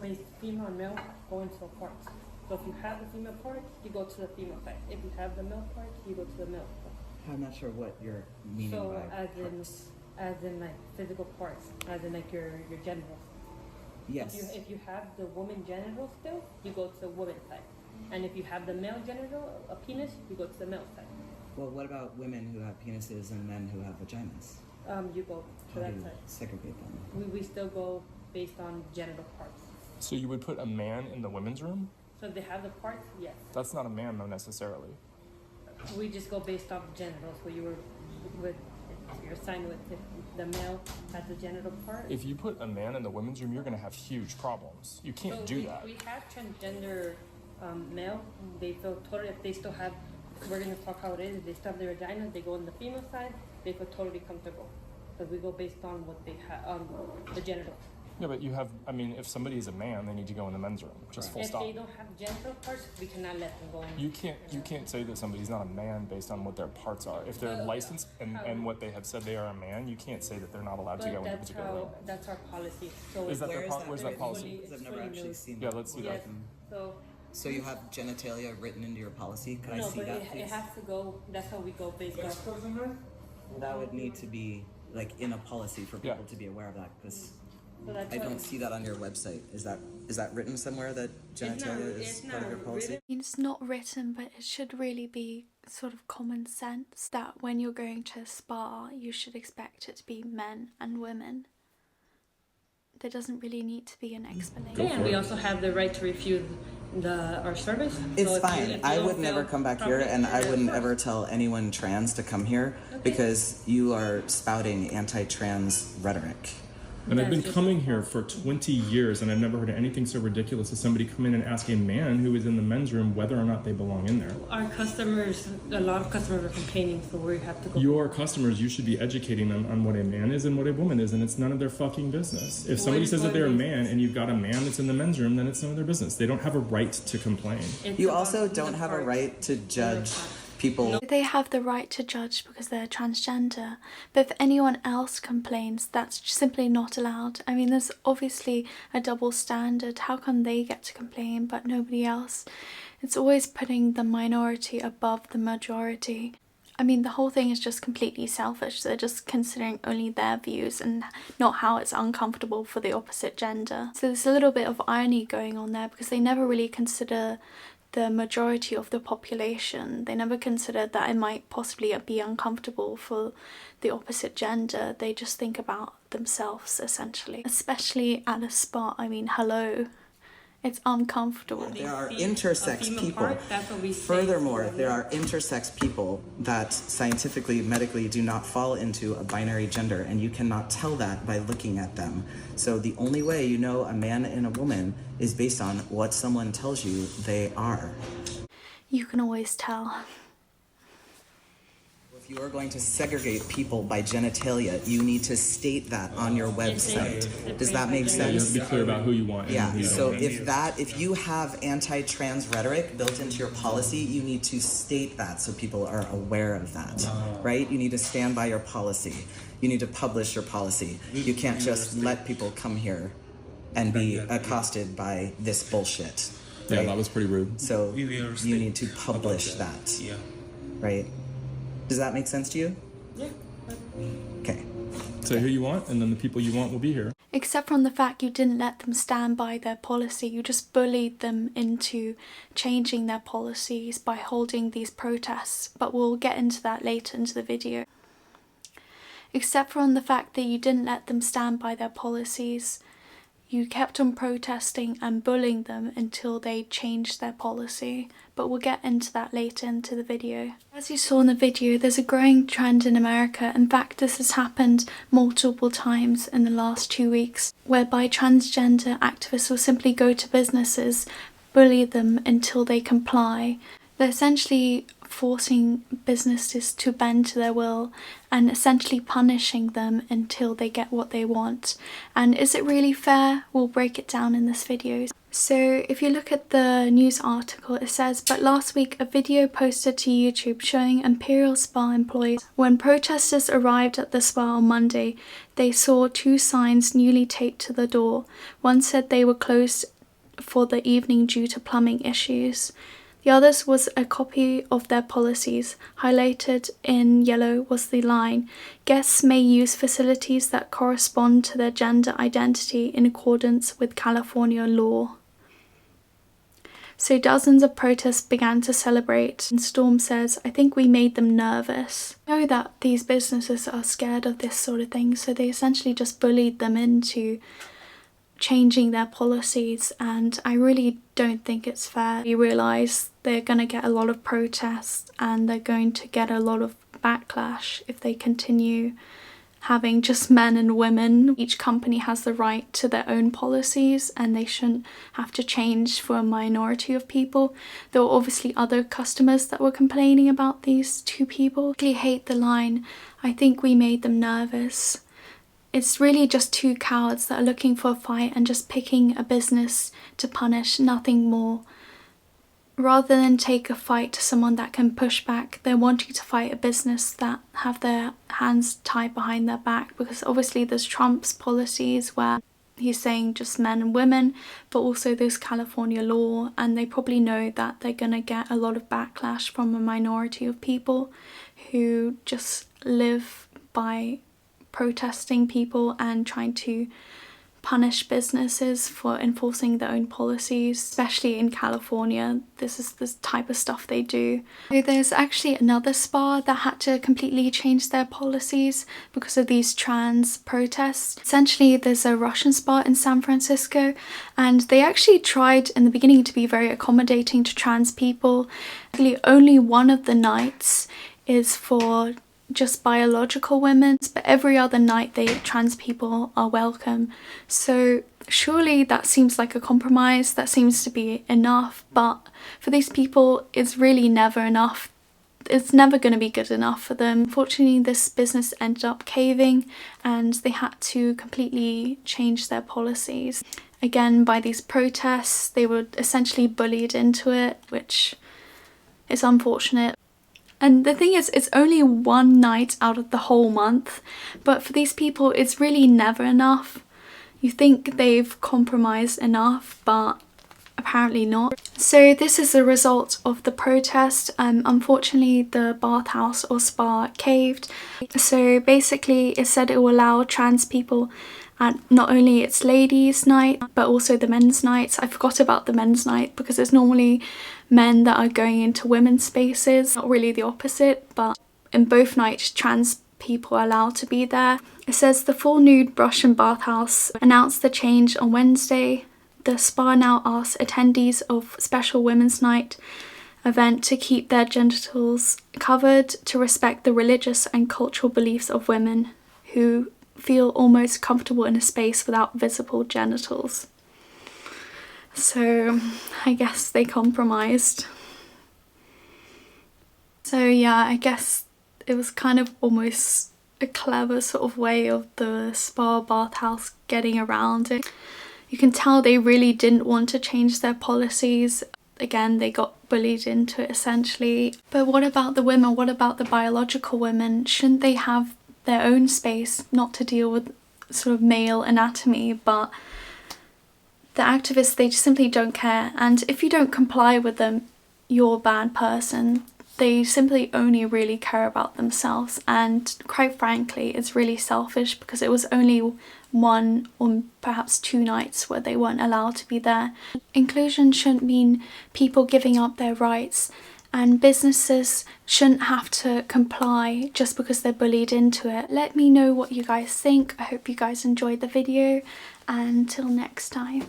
place female and male go into a part. So if you have the female part, you go to the female side. If you have the male part, you go to the male part. I'm not sure what you're meaning by parts. As in like physical parts, as in like your genitals. Yes. If you have the woman genital still, you go to the woman's side. And if you have the male genital, a penis, you go to the male side. Well, what about women who have penises and men who have vaginas? You go to that side. Segregate them? We still go based on genital parts. So you would put a man in the women's room? So if they have the parts, yes. That's not a man though necessarily. We just go based off genitals. So you're assigned with if the male has the genital part. If you put a man in the women's room, you're going to have huge problems. You can't do that. We have transgender male. They feel totally, if they still have, we're going to talk how it is, if they still have their vagina, they go on the female side, they feel totally comfortable. Because we go based on what they have, the genitals. Yeah, but you have, I mean, if somebody is a man, they need to go in the men's room. Just full stop. If they don't have genital parts, we cannot let them go in. You can't say that somebody's not a man based on what their parts are. If they're licensed and what they have said they are a man, you can't say that they're not allowed to go in a particular room. That's our policy. So is that where's that policy? I've never actually seen Yeah, that. let's see that. So you have genitalia written into your policy? Can I see that, please? It has to go, that's how we go based on. That would need to be like in a policy for people to be aware of that, because I don't see that on your website. Is that written somewhere that genitalia is part of your policy? It's not written, but it should really be sort of common sense that when you're going to a spa, you should expect it to be men and women. There doesn't really need to be an explanation. And we also have the right to refuse our service. It's fine. I would never come back here, and I wouldn't ever tell anyone trans to come here because you are spouting anti-trans rhetoric. And I've been coming here for 20 years, and I've never heard of anything so ridiculous as somebody come in and ask a man who is in the men's room whether or not they belong in there. Our customers, a lot of customers are complaining, so we have to go. Your customers, you should be educating them on what a man is and what a woman is, and it's none of their fucking business. If somebody says that they're a man and you've got a man that's in the men's room, then it's none of their business. They don't have a right to complain. You also don't have a right to judge people. They have the right to judge because they're transgender, but if anyone else complains, that's simply not allowed. I mean, there's obviously a double standard. How come they get to complain but nobody else? It's always putting the minority above the majority. I mean, the whole thing is just completely selfish. They're just considering only their views and not how it's uncomfortable for the opposite gender. So there's a little bit of irony going on there because they never really consider the majority of the population. They never considered that it might possibly be uncomfortable for the opposite gender. They just think about themselves, essentially. Especially at a spa. I mean, hello. It's uncomfortable. There are intersex people. Furthermore, there are intersex people that scientifically, medically do not fall into a binary gender, and you cannot tell that by looking at them. So the only way you know a man and a woman is based on what someone tells you they are. You can always tell. If you are going to segregate people by genitalia, you need to state that on your website. Does that make sense? You have to be clear about who you want. Yeah, who you so don't want. if you have anti-trans rhetoric built into your policy, you need to state that so people are aware of that, right? You need to stand by your policy. You need to publish your policy. You can't just let people come here and be accosted by this bullshit. Right? Yeah, that was pretty rude. So you need to publish that, right? Does that make sense to you? Yeah. Okay. Say who you want, and then the people you want will be here. Except from the fact you didn't let them stand by their policy, you just bullied them into changing their policies by holding these protests, but we'll get into that later into the video. Except from the fact that you didn't let them stand by their policies, you kept on protesting and bullying them until they changed their policy, but we'll get into that later into the video. As you saw in the video, there's a growing trend in America. In fact, this has happened multiple times in the last 2 weeks, whereby transgender activists will simply go to businesses, bully them until they comply. They're essentially forcing businesses to bend to their will and essentially punishing them until they get what they want. And is it really fair? We'll break it down in this video. So if you look at the news article, it says, but last week a video posted to YouTube showing Imperial Spa employees. When protesters arrived at the spa on Monday, they saw two signs newly taped to the door. One said they were closed for the evening due to plumbing issues. The others was a copy of their policies. Highlighted in yellow was the line, guests may use facilities that correspond to their gender identity in accordance with California law. So dozens of protests began to celebrate, and Storm says, I think we made them nervous. I know that these businesses are scared of this sort of thing, so they essentially just bullied them into changing their policies, and I really don't think it's fair. You realise they're going to get a lot of protests and they're going to get a lot of backlash if they continue having just men and women. Each company has the right to their own policies and they shouldn't have to change for a minority of people. There were obviously other customers that were complaining about these two people. I really hate the line, I think we made them nervous. It's really just two cowards that are looking for a fight and just picking a business to punish, nothing more. Rather than take a fight to someone that can push back, they're wanting to fight a business that have their hands tied behind their back, because obviously there's Trump's policies where he's saying just men and women, but also there's California law, and they probably know that they're going to get a lot of backlash from a minority of people who just live by protesting people and trying to punish businesses for enforcing their own policies, especially in California. This is the type of stuff they do. So there's actually another spa that had to completely change their policies because of these trans protests. Essentially, there's a Russian spa in San Francisco, and they actually tried in the beginning to be very accommodating to trans people. Actually, only one of the nights is for just biological women, but every other night trans people are welcome. So surely that seems like a compromise, that seems to be enough, but for these people it's really never enough. It's never going to be good enough for them. Unfortunately, this business ended up caving and they had to completely change their policies. Again, by these protests, they were essentially bullied into it, which is unfortunate. And the thing is, it's only one night out of the whole month, but for these people it's really never enough. You think they've compromised enough, but apparently not. So this is the result of the protest. Unfortunately, the bathhouse or spa caved. So basically it said it will allow trans people at not only its ladies' night, but also the men's nights. I forgot about the men's night because it's normally men that are going into women's spaces, not really the opposite, but in both nights trans people are allowed to be there. It says the full nude Russian bathhouse announced the change on Wednesday. The spa now asks attendees of special women's night event to keep their genitals covered to respect the religious and cultural beliefs of women who feel almost comfortable in a space without visible genitals. So I guess they compromised. So yeah, I guess it was kind of almost a clever sort of way of the spa bathhouse getting around it. You can tell they really didn't want to change their policies. Again, they got bullied into it essentially. But what about the women? What about the biological women? Shouldn't they have their own space, not to deal with sort of male anatomy, but the activists, they just simply don't care, and if you don't comply with them, you're a bad person. They simply only really care about themselves, and quite frankly it's really selfish because it was only one or perhaps two nights where they weren't allowed to be there. Inclusion shouldn't mean people giving up their rights, and businesses shouldn't have to comply just because they're bullied into it. Let me know what you guys think. I hope you guys enjoyed the video, and until next time.